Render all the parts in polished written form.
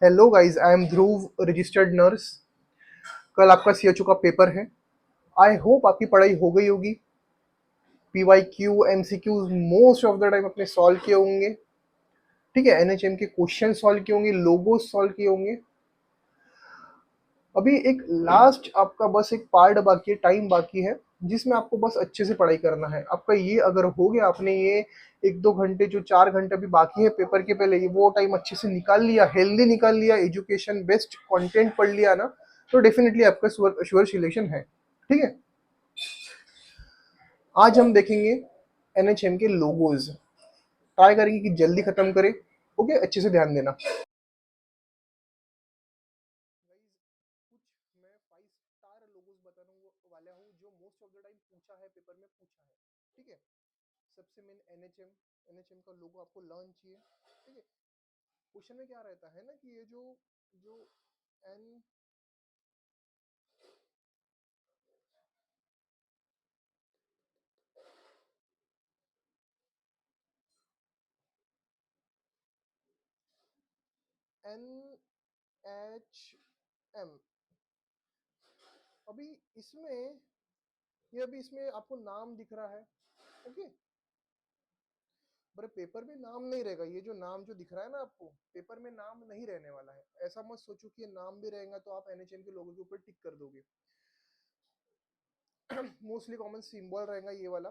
Hello guys, I am Dhruv, registered nurse. कल आपका CHO का पेपर है। आई होप आपकी पढ़ाई हो गई होगी। PYQ MCQs most of the time अपने सॉल्व किए होंगे। ठीक है, एनएचएम के क्वेश्चन सॉल्व किए होंगे, लोगो सॉल्व किए होंगे। अभी एक लास्ट आपका बस एक पार्ट बाकी है, टाइम बाकी है, जिसमें आपको बस अच्छे से पढ़ाई करना है। आपका ये अगर हो गया, आपने ये 1-2 घंटे, जो 4 घंटे अभी बाकी है पेपर के पहले, ये वो टाइम अच्छे से निकाल लिया, हेल्दी निकाल लिया, एजुकेशन बेस्ड कंटेंट पढ़ लिया ना, तो डेफिनेटली आपका श्योर सिलेक्शन है। ठीक है। आज हम देखेंगे एनएचएम के लोगोज। ट्राई करेंगे कि जल्दी खत्म करें। ओके, अच्छे से ध्यान देना। कुछ मैं 5 स्टार लोगोस बताने वाला हूँ जो मोस्ट ऑफ द टाइम पूछा है, पेपर में पूछा है। ठीक है। सबसे मेन एनएचएम। एनएचएम का लोगो आपको लर्न चाहिए। ठीक है। क्वेश्चन में क्या रहता है ना कि ये जो जो एन एन एच एम, अभी इसमें ये अभी इसमें आपको नाम दिख रहा है। ओके। पर पेपर में नाम नहीं रहेगा। ये जो नाम जो दिख रहा है ना आपको, पेपर में नाम नहीं रहने वाला है। ऐसा मत सोचो कि ये नाम भी रहेगा तो आप एनएचएम के लोगों के ऊपर टिक कर दोगे। मोस्टली कॉमन सिंबल रहेगा ये वाला,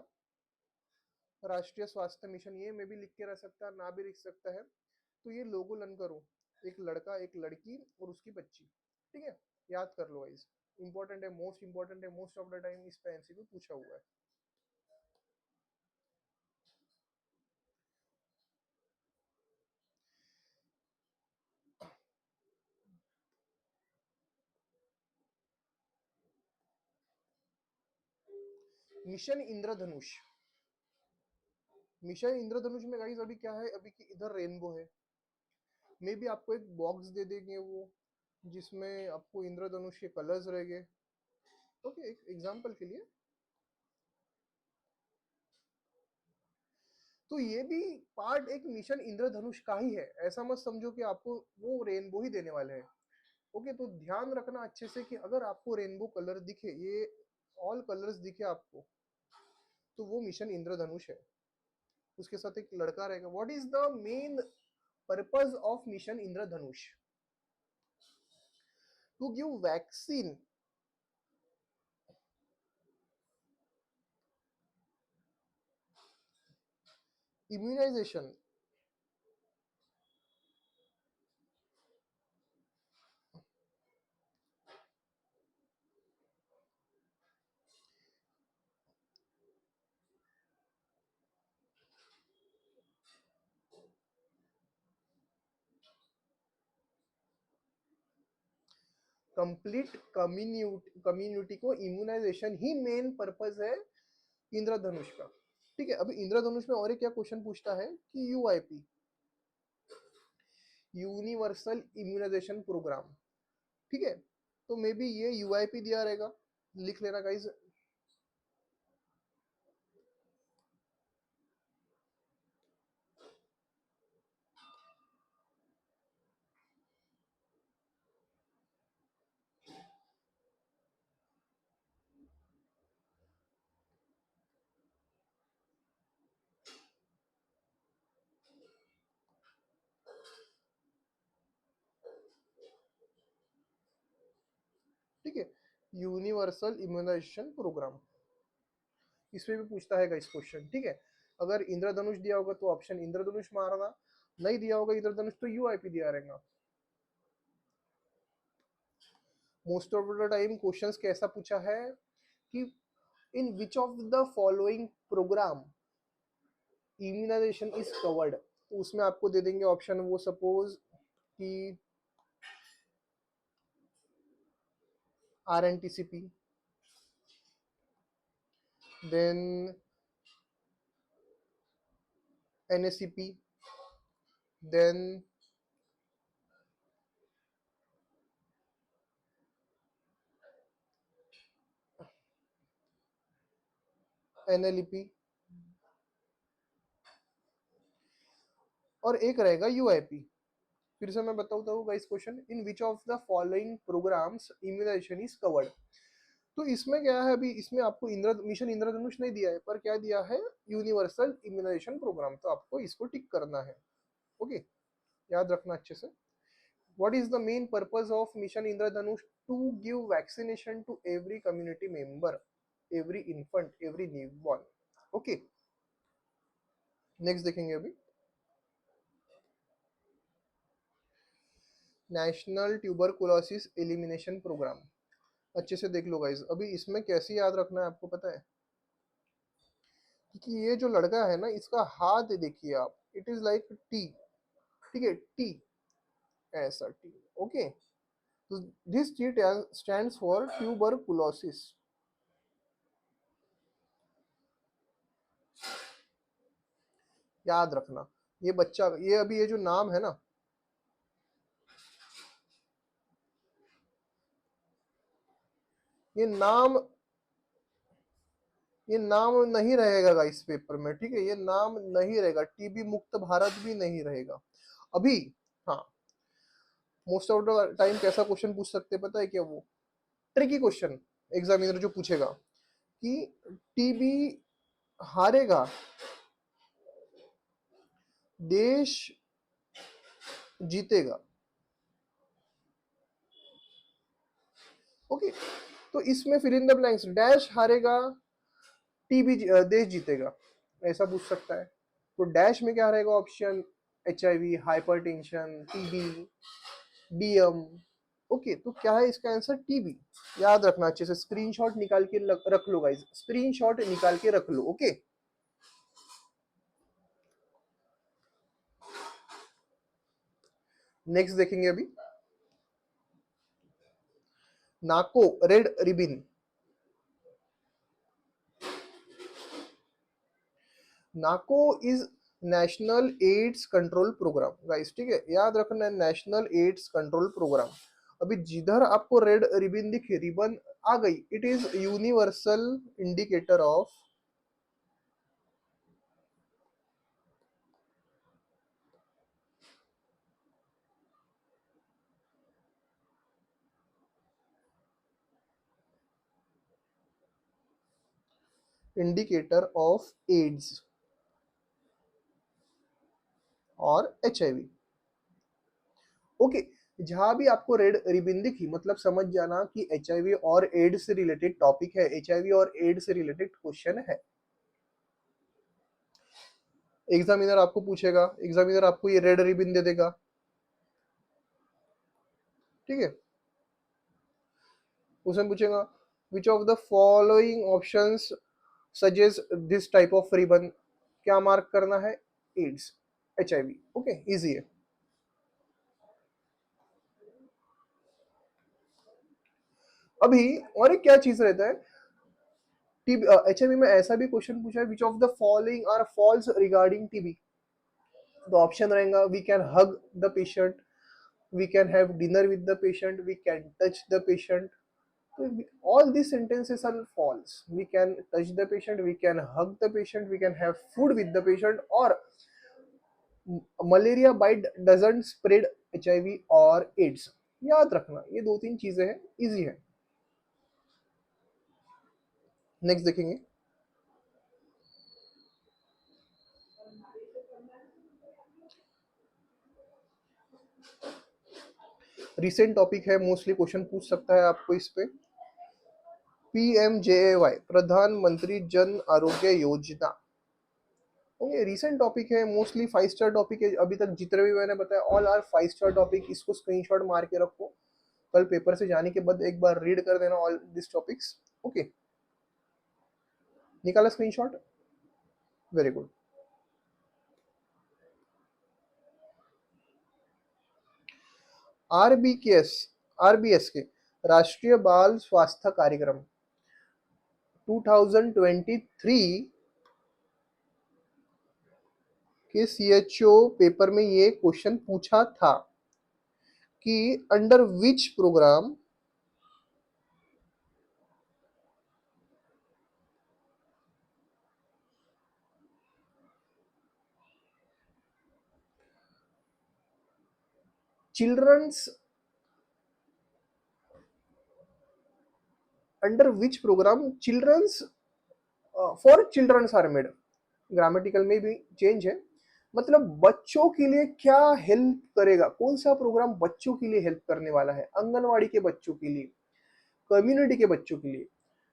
राष्ट्रीय स्वास्थ्य मिशन। ये में भी लिख के रह सकता है, ना भी लिख सकता है। तो ये लोगो लर्न करो, एक लड़का, एक लड़की और उसकी बच्ची। ठीक है। याद कर लो गाइस। इंपॉर्टेंट है, मोस्ट इंपॉर्टेंट है, मोस्ट ऑफ द टाइम इस पे एमसीक्यू पूछा हुआ है। मिशन इंद्रधनुष। मिशन इंद्रधनुष में गाइस अभी क्या है, अभी की इधर रेनबो है। मे बी आपको एक बॉक्स दे देंगे वो, जिसमें आपको इंद्रधनुष के कलर्स रहेंगे। ओके, एक एग्जांपल के लिए। तो ये भी पार्ट एक मिशन इंद्रधनुष का ही है। ऐसा मत समझो कि आपको वो रेनबो ही देने वाले हैं। ओके, तो ध्यान रखना अच्छे से कि अगर आपको रेनबो कलर दिखे, ये ऑल कलर्स दिखे आपको, तो वो मिशन इंद्रधनुष है। उसके साथ एक लड़का रहेगा। What is the main purpose of mission Indradhanush? To give vaccine, immunisation. Complete community को इम्यूनाइजेशन ही मेन पर्पस है इंद्रधनुष का। ठीक है। अभी इंद्रधनुष में और एक क्या क्वेश्चन पूछता है कि यूआईपी, यूनिवर्सल इम्यूनाइजेशन प्रोग्राम। ठीक है। तो मे बी ये यूआईपी दिया रहेगा, लिख लेना गाइज। ठीक है। यूनिवर्सल इम्यूनाइजेशन प्रोग्राम, इसमें भी पूछता है गाइस क्वेश्चन। ठीक है। अगर इंद्रधनुष दिया होगा तो ऑप्शन इंद्रधनुष मारना, नहीं दिया होगा इंद्रधनुष तो यूआईपी दिया रहेगा। Most of the time questions कैसा पूछा है कि in which of the following programme immunisation is covered, तो उसमें आपको दे देंगे ऑप्शन। वो सपोज कि RNTCP, then NSCP, then NLEP, और एक रहेगा यूआईपी। फिर से मैं बताता हूँ guys question, in which of the following programmes immunisation is covered. तो इसमें क्या है, अभी इसमें आपको मिशन इंद्रधनुष नहीं दिया है, पर क्या दिया है, यूनिवर्सल इम्यूनाइजेशन प्रोग्राम, तो आपको इसको टिक करना है। ओके, याद रखना अच्छे से। What is the main purpose of mission Indradhanush? To give vaccination to every community member, every infant, every newborn. Okay, next देखेंगे अभी, नेशनल ट्यूबरकुलोसिस एलिमिनेशन प्रोग्राम। अच्छे से देख लो गाइज, अभी इसमें कैसे याद रखना है आपको पता है, क्योंकि ये जो लड़का है ना, इसका हाथ देखिए आप, इट इज लाइक टी, ठीक है, टी, ऐसा टी। ओके, तो this T stands for tuberculosis. याद रखना, ये बच्चा, ये अभी ये जो नाम है ना, ये नाम, ये नाम नहीं रहेगा इस पेपर में, ठीक है, ये नाम नहीं रहेगा, टीबी मुक्त भारत भी नहीं रहेगा अभी। हाँ, मोस्ट ऑफ द टाइम कैसा क्वेश्चन पूछ सकते हैं पता है क्या, वो ट्रिकी क्वेश्चन एग्जामिनर जो पूछेगा कि टीबी हारेगा, देश जीतेगा। ओके, तो इसमें फिर इन द ब्लैंक्स, डैश हारेगा, टीबी देश जीतेगा, ऐसा पूछ सकता है। तो डैश में क्या रहेगा option, H I V, hypertension, TB, DM. Okay, तो क्या है इसका आंसर, टीबी। याद रखना अच्छे से, स्क्रीनशॉट निकाल के रख लो गाइस, स्क्रीनशॉट निकाल के रख लो। ओके, नेक्स्ट देखेंगे अभी, NACO red ribbon. NACO is national AIDS control programme guys, ठीक है, याद रखना है, नेशनल एड्स कंट्रोल प्रोग्राम। अभी जिधर आपको रेड रिबन दिखे, रिबन आ गई, it is universal indicator of indicator of AIDS और एच आई वी। ओके, जहां भी आपको रेड रिबन दिखी, मतलब समझ जाना कि एच आई वी और एड्स से रिलेटेड टॉपिक है, एच आई वी और एड्स से रिलेटेड क्वेश्चन है। एग्जामिनर आपको पूछेगा, एग्जामिनर आपको ये रेड रिबन दे देगा, ठीक है, उसमें पूछेगा which of the following options suggest this type of ribbon, क्या मार्क करना है, AIDS, H I V. Okay, easy है। अभी और एक क्या चीज रहता है, टीबी, एच आई वी में ऐसा भी क्वेश्चन पूछा है, which of the following are false regarding TB. तो ऑप्शन रहेगा, we can hug the patient, we can have dinner with the patient, we can touch the patient. So all these sentences are false. We can touch the patient, we can hug the patient, we can have food with the patient, or malaria bite doesn't spread HIV और AIDS। याद रखना, ये दो तीन चीजें हैं, easy है। Next देखेंगे, रिसेंट टॉपिक है, मोस्टली क्वेश्चन पूछ सकता है आपको इस पे, PMJAY, प्रधानमंत्री जन आरोग्य योजना। ये रिसेंट टॉपिक है, मोस्टली 5 स्टार टॉपिक है, अभी तक जितने भी मैंने बताया ऑल आर 5 स्टार टॉपिक, इसको स्क्रीनशॉट मार के रखो, कल पेपर से जाने के बाद एक बार रीड कर देना ऑल दिस टॉपिक्स। ओके, निकाला स्क्रीनशॉट, वेरी गुड। आरबीकेएस, आरबीएस के राष्ट्रीय बाल स्वास्थ्य कार्यक्रम 2023 के सीएचओ पेपर में ये क्वेश्चन पूछा था कि under which programme childrens under which programme childrens for childrens are made, grammatical में भी चेंज है, मतलब बच्चों के लिए क्या हेल्प करेगा, कौन सा प्रोग्राम बच्चों के लिए हेल्प करने वाला है, आंगनवाड़ी के बच्चों के लिए, कम्युनिटी के बच्चों के लिए,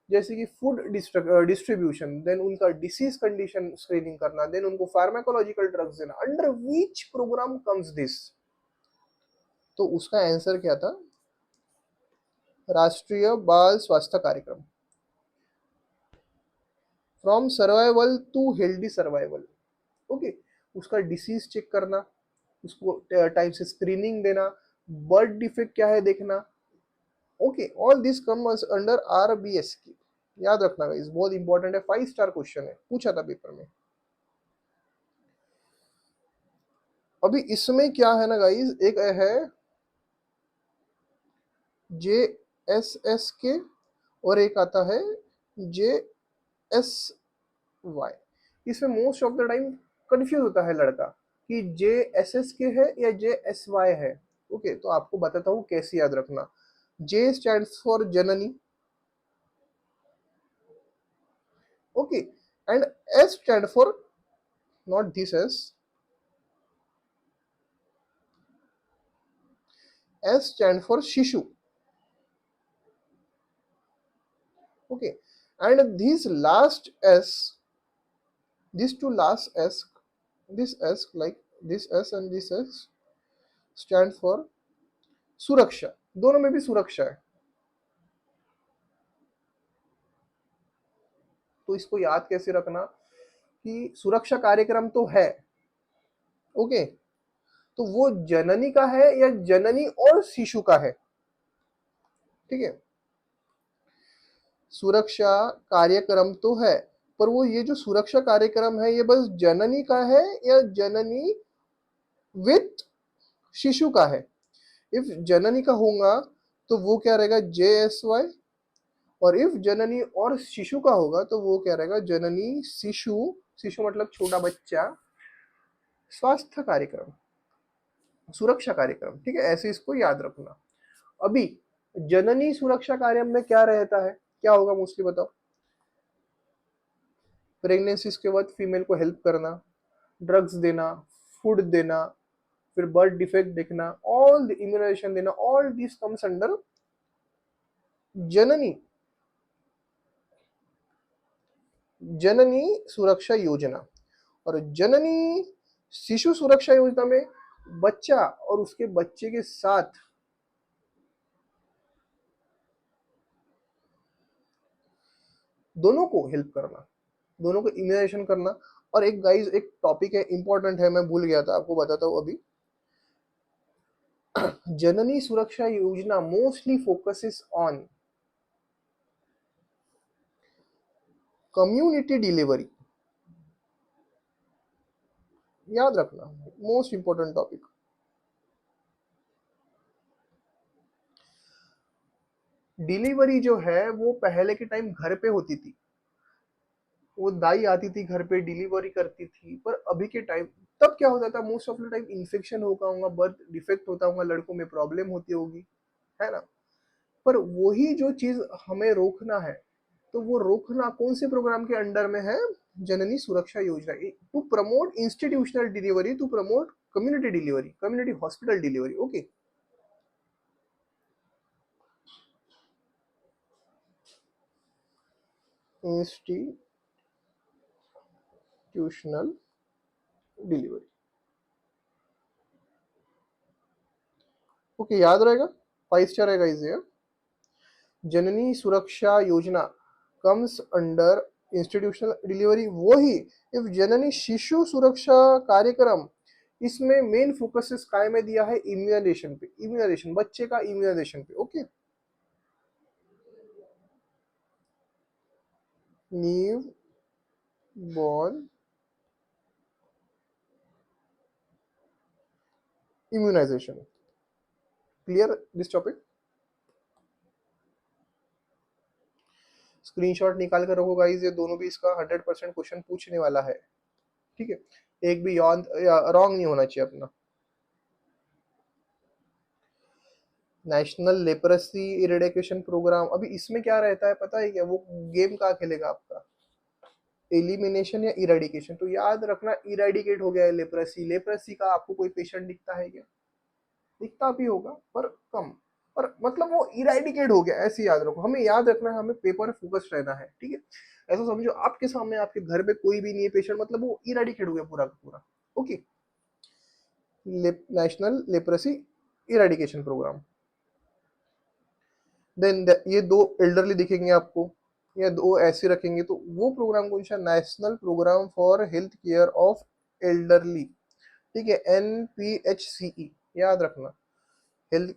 जैसे कि फूड डिस्ट्रीब्यूशन, देन उनका डिसीज कंडीशन स्क्रीनिंग करना, देन उनको फार्माकोलॉजिकल ड्रग्स देना, under which programme comes this. तो उसका आंसर क्या था, Rashtriya Bal Swasthya Karyakram, from survival to healthy survival. Okay, उसका डिसीज चेक करना, उसको टाइम से स्क्रीनिंग देना, बर्थ डिफेक्ट क्या है देखना। Okay, all this comes under RBS की, याद रखना गाइस, बहुत इंपॉर्टेंट है, 5 स्टार क्वेश्चन है, पूछा था पेपर में। अभी इसमें क्या है ना गाइस, एक है जे एस एस के और एक आता है जे एस वाई। इसमें most of the time confuse होता है लड़का कि जे एस एस के है या जे एस वाई है। ओके, तो आपको बताता हूँ कैसे याद रखना। J stand for Janani, okay, and S stand for, not this S stand for Shishu, okay, and these two last s, this s, like this s and this s stand for सुरक्षा, दोनों में भी सुरक्षा है, तो इसको याद कैसे रखना कि सुरक्षा कार्यक्रम तो है, ओके, तो वो जननी का है या जननी और शिशु का है, ठीक है, सुरक्षा कार्यक्रम तो है, पर वो ये जो सुरक्षा कार्यक्रम है ये बस जननी का है या जननी विथ शिशु का है। इफ जननी का होगा तो वो क्या रहेगा, जे एस वाई, और इफ जननी और शिशु का होगा तो वो क्या रहेगा, जननी शिशु, शिशु मतलब छोटा बच्चा, स्वास्थ्य कार्यक्रम, सुरक्षा कार्यक्रम, ठीक है, ऐसे इसको याद रखना। अभी जननी सुरक्षा कार्यक्रम में क्या रहता है, क्या होगा मोस्टली बताओ, प्रेगनेंसी के बाद फीमेल को हेल्प करना, ड्रग्स देना, फूड देना, फिर बर्थ डिफेक्ट देखना, ऑल इम्यूनाइजेशन देना, ऑल दिस कम्स अंडर जननी, जननी सुरक्षा योजना। और जननी शिशु सुरक्षा योजना में बच्चा और उसके बच्चे के साथ दोनों को हेल्प करना, दोनों को इम्यूनाइजेशन करना। और एक गाइस, एक टॉपिक है इंपॉर्टेंट है, मैं भूल गया था, आपको बताता हूँ अभी। जननी सुरक्षा योजना mostly focuses on community delivery, याद रखना, मोस्ट इंपॉर्टेंट टॉपिक। डिलीवरी जो है वो पहले के टाइम घर पे होती थी, वो दाई आती थी घर पे, डिलीवरी करती थी, पर अभी के टाइम तब क्या होता था, most of the time infection होगा होगा, बर्थ डिफेक्ट होता होगा, लड़कों में प्रॉब्लम होती होगी, है ना। पर वही जो चीज हमें रोकना है, तो वो रोकना कौन से प्रोग्राम के अंडर में है, Janani Suraksha Yojana, to promote institutional delivery, to promote community delivery, community hospital delivery, okay. Institutional delivery, okay, याद रहेगा, 5 स्टार रहेगा इसे। Janani Suraksha Yojana comes under institutional delivery, वही इफ जननी शिशु सुरक्षा कार्यक्रम, इसमें मेन फोकस काय में दिया है, इम्यूनाइजेशन पे, इम्यूनाइजेशन, बच्चे का इम्यूनाइजेशन पे, okay. New born immunisation, clear this topic. Screenshot निकाल कर रखो गाइस, ये दोनों भी इसका 100% क्वेश्चन पूछने वाला है, ठीक है, एक भी रॉन्ग नहीं होना चाहिए अपना। नेशनल लेप्रेसी इरेडिकेशन प्रोग्राम, अभी इसमें क्या रहता है पता है क्या, वो गेम कहाँ खेलेगा आपका, एलिमिनेशन या इरेडिकेशन। तो याद रखना इरेडिकेट हो गया है लेप्रेसी। लेप्रेसी का आपको कोई पेशेंट दिखता है क्या, दिखता भी होगा पर कम, पर मतलब वो इरेडिकेट हो गया, ऐसे याद रखो। हमें याद रखना है, हमें पेपर फोकस रहना है, ठीक है। ऐसा समझो आपके सामने आपके घर पे कोई भी नहीं है पेशेंट, मतलब वो इरेडिकेट हो गया पूरा का पूरा। Okay, national leprosy eradication programme. Then ये दो एल्डरली दिखेंगे आपको, या दो ऐसे रखेंगे, तो वो प्रोग्राम कौन सा, national programme for health care of elderly, ठीक है, NPHCE, याद रखना। हेल्थ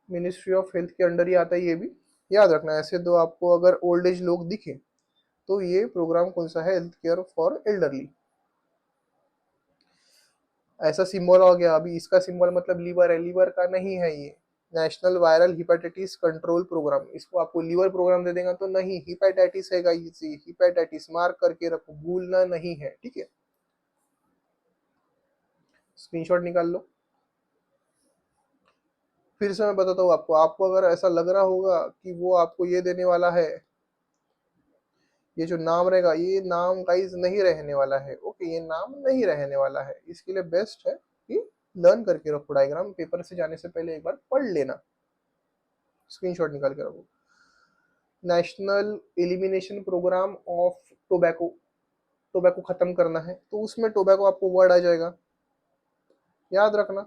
मिनिस्ट्री ऑफ हेल्थ के अंडर ही आता है, ये भी याद रखना। ऐसे दो आपको अगर ओल्ड एज लोग दिखे तो ये प्रोग्राम कौन सा है, हेल्थ केयर फॉर एल्डरली। ऐसा सिंबल हो गया, अभी इसका सिंबल मतलब लीवर है, लीवर का नहीं है ये। National viral hepatitis control programme, इसको आपको लीवर प्रोग्राम दे देगा तो नहीं, हिपेटाइटिस है गाइस, हिपेटाइटिस मार्क करके रखो, भूलना नहीं है, ठीक है। स्क्रीनशॉट निकाल लो। फिर से मैं बताता हूँ आपको, आपको अगर ऐसा लग रहा होगा कि वो आपको ये देने वाला है, ये जो नाम रहेगा, ये नाम गाइस नहीं रहने वाला है, ओके, ये नाम नहीं रहने वाला है। इसके लिए बेस्ट है कि लर्न करके रखो, डायग्राम पेपर से जाने से पहले एक बार पढ़ लेना, स्क्रीनशॉट निकाल के रखो। National elimination programme of tobacco, tobacco खत्म करना है तो उसमें टोबैको आपको वर्ड आ जाएगा, याद रखना,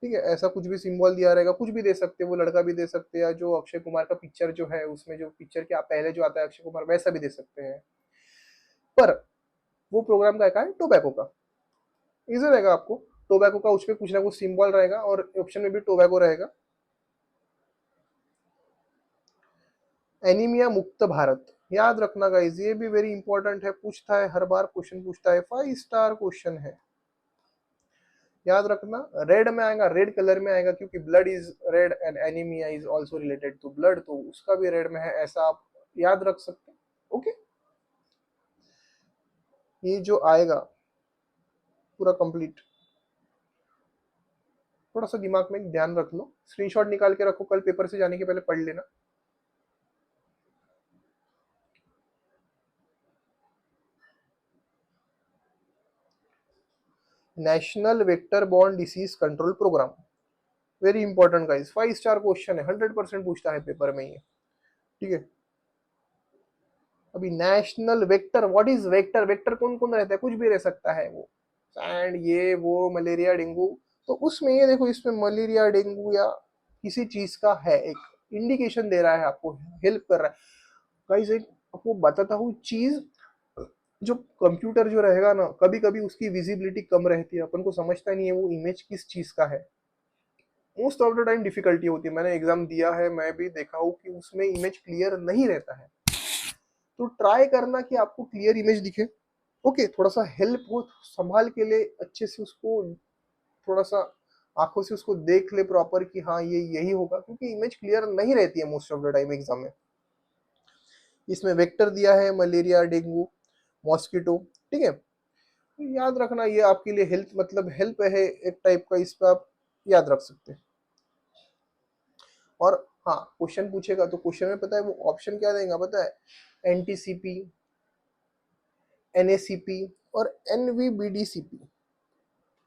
ठीक है। ऐसा कुछ भी सिंबल दिया रहेगा, कुछ भी दे सकते हैं, वो लड़का भी दे सकते हैं, या जो अक्षय कुमार का पिक्चर जो है उसमें जो पिक्चर के पहले जो आता है अक्षय कुमार, वैसा भी दे सकते हैं। पर वो प्रोग्राम का है टोबैको का, इजी रहेगा आपको। टोबैको का उस पर कुछ ना कुछ सिंबल रहेगा, और ऑप्शन में भी टोबैको रहेगा। एनीमिया मुक्त भारत, याद रखना गाइस, ये भी वेरी इंपॉर्टेंट है, पूछता है हर बार, क्वेश्चन पूछता है, 5 स्टार क्वेश्चन है, याद रखना। रेड में आएगा, रेड कलर में आएगा, क्योंकि blood is red and anaemia is also related to blood, तो उसका भी रेड में है, ऐसा आप याद रख सकते हैं, ओके। ये जो आएगा पूरा कंप्लीट, थोड़ा सा दिमाग में ध्यान रख लो, स्क्रीनशॉट निकाल के रखो, कल पेपर से जाने के पहले पढ़ लेना। National vector borne disease control programme, very important guys, 5 star question है, 100% पूछता है पेपर में ये, ठीक है। अभी national vector, what is vector, vector कौन कौन रहता है, कुछ भी रह सकता है वो, एंड ये वो मलेरिया डेंगू, तो उसमें ये देखो, इसमें मलेरिया डेंगू या किसी चीज का है, एक इंडिकेशन दे रहा है आपको, हेल्प कर रहा है गाइस। एक आपको बताता हूँ चीज, जो कंप्यूटर जो रहेगा ना, कभी कभी उसकी विजिबिलिटी कम रहती है, अपन को समझता नहीं है वो इमेज किस चीज का है, most of the time difficulty होती है। मैंने एग्जाम दिया है, मैं भी देखा हूँ कि उसमें इमेज क्लियर नहीं रहता है, तो ट्राई करना कि आपको क्लियर इमेज दिखे, ओके। थोड़ा सा हेल्प हो, संभाल के ले अच्छे से उसको, थोड़ा सा आंखों से उसको देख ले प्रॉपर कि हाँ ये यही होगा, क्योंकि इमेज क्लियर नहीं रहती है most of the time exam में। इसमें वेक्टर दिया है, मलेरिया डेंगू मॉस्किटो, ठीक है। तो याद रखना, ये आपके लिए हेल्थ मतलब हेल्प है एक टाइप का, इस पर आप याद रख सकते हैं। और हाँ, क्वेश्चन पूछेगा तो क्वेश्चन में पता है वो ऑप्शन क्या देगा पता है, NTCP, NACP और NVBDCP,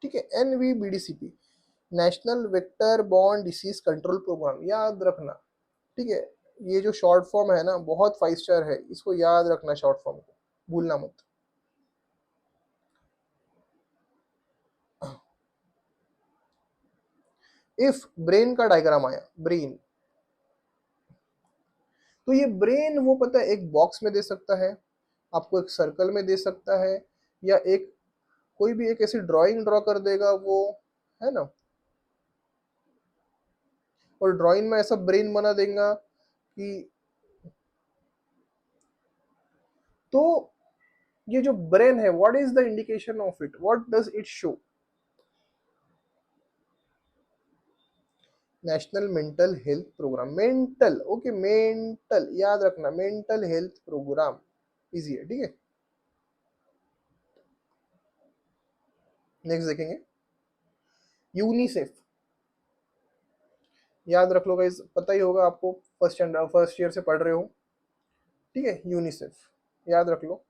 ठीक है, NVBDCP, national vector borne disease control programme, याद रखना, ठीक है। ये जो शॉर्ट फॉर्म है ना, बहुत 5 स्टार है, इसको याद रखना, शॉर्ट फॉर्म को भूलना मत। इफ ब्रेन का डायग्राम आया, ब्रेन, तो ये ब्रेन वो पता है एक बॉक्स में दे सकता है आपको, एक सर्कल में दे सकता है, या एक कोई भी एक ऐसी ड्राइंग ड्रॉ कर देगा वो, है ना, और ड्राइंग में ऐसा ब्रेन बना देगा कि, तो ये जो ब्रेन है, what is the indication of it, what does it show, national mental health programme, mental, okay, mental याद रखना, मेंटल हेल्थ प्रोग्राम, इजी है, ठीक है। नेक्स्ट देखेंगे, यूनिसेफ, याद रख लो गाइस, पता ही होगा आपको, फर्स्ट ईयर से पढ़ रहे हो, ठीक है, यूनिसेफ याद रख लो।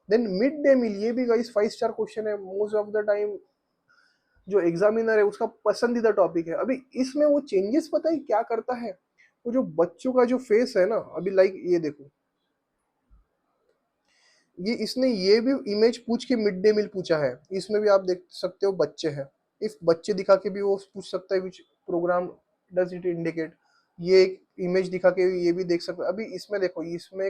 देन मिड डे मील, ये भी गाइस 5 स्टार क्वेश्चन है, मोस्ट ऑफ द टाइम जो एग्जामिनर है उसका पसंदीदा टॉपिक है। अभी इसमें वो चेंजेस पता है क्या करता है, वो जो बच्चों का जो फेस है ना, अभी लाइक ये देखो, ये इसने ये भी इमेज पूछ के मिड डे मील पूछा है, इसमें भी आप देख सकते हो बच्चे हैं, इफ बच्चे दिखा के भी वो पूछ सकता है विच प्रोग्राम डज इट इंडिकेट, ये एक इमेज दिखा के ये भी देख सकते हो। अभी इसमें देखो, इसमें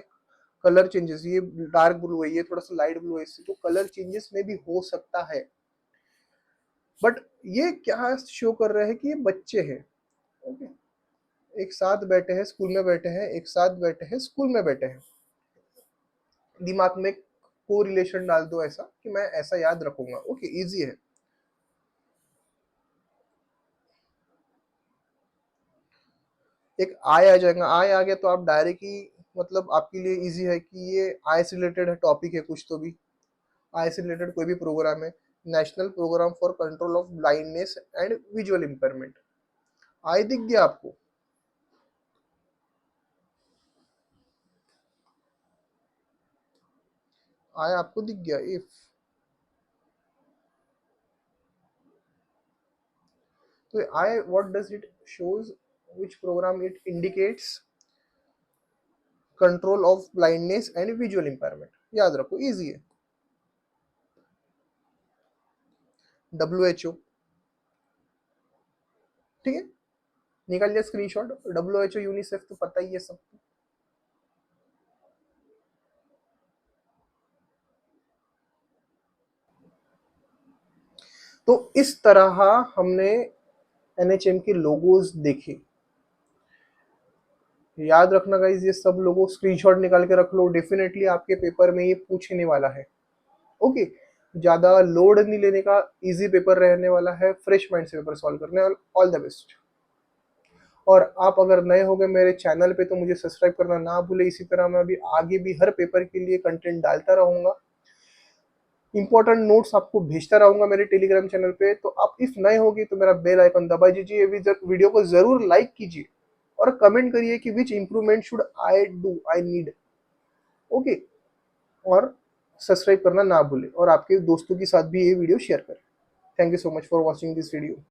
कलर चेंजेस, ये डार्क ब्लू है, ये थोड़ा सा लाइट ब्लू है, इससे तो कलर चेंजेस में भी हो सकता है, बट ये क्या शो कर रहा है कि ये बच्चे हैं, ओके, एक साथ बैठे हैं स्कूल में बैठे हैं, एक साथ बैठे हैं स्कूल में बैठे हैं, दिमाग में को रिलेशन डाल दो ऐसा कि मैं ऐसा याद रखूंगा, ओके, इजी है। एक आय आ जाएगा, आय आ गया तो आप डायरेक्ट ही, मतलब आपके लिए इजी है कि ये आय से रिलेटेड है, टॉपिक है कुछ तो भी, आय से रिलेटेड कोई भी प्रोग्राम है, national programme for control of blindness and visual impairment, eye दिख गया आपको, आय आपको दिख गया, इफ तो eye what does it shows, which program it indicates control of blindness and visual impairment, याद रखो इजी है। WHO, ठीक है, निकल लिया स्क्रीनशॉट, WHO यूनिसेफ तो पता ही है सबको। तो इस तरह हमने NHM के लोगोज देखे, याद रखना गाइज, ये सब लोगों स्क्रीनशॉट निकाल के रख लो, डेफिनेटली आपके पेपर में ये पूछने वाला है, ओके, ज्यादा लोड नहीं लेने का, इजी पेपर रहने वाला है, फ्रेश माइंड से पेपर सॉल्व करने वाला, ऑल द बेस्ट। और आप अगर नए हो गए मेरे चैनल पे तो मुझे सब्सक्राइब करना ना भूले, इसी तरह मैं अभी आगे भी हर पेपर के लिए कंटेंट डालता रहूंगा, इंपॉर्टेंट नोट्स आपको भेजता रहूंगा मेरे टेलीग्राम चैनल पे। तो आप इफ नए होगी तो मेरा बेल आइकन दबा दीजिए, वीडियो को जरूर लाइक कीजिए और कमेंट करिए कि which improvement should I do, I need, okay, और सब्सक्राइब करना ना भूले और आपके दोस्तों के साथ भी ये वीडियो शेयर करें। Thank you so much for watching this video.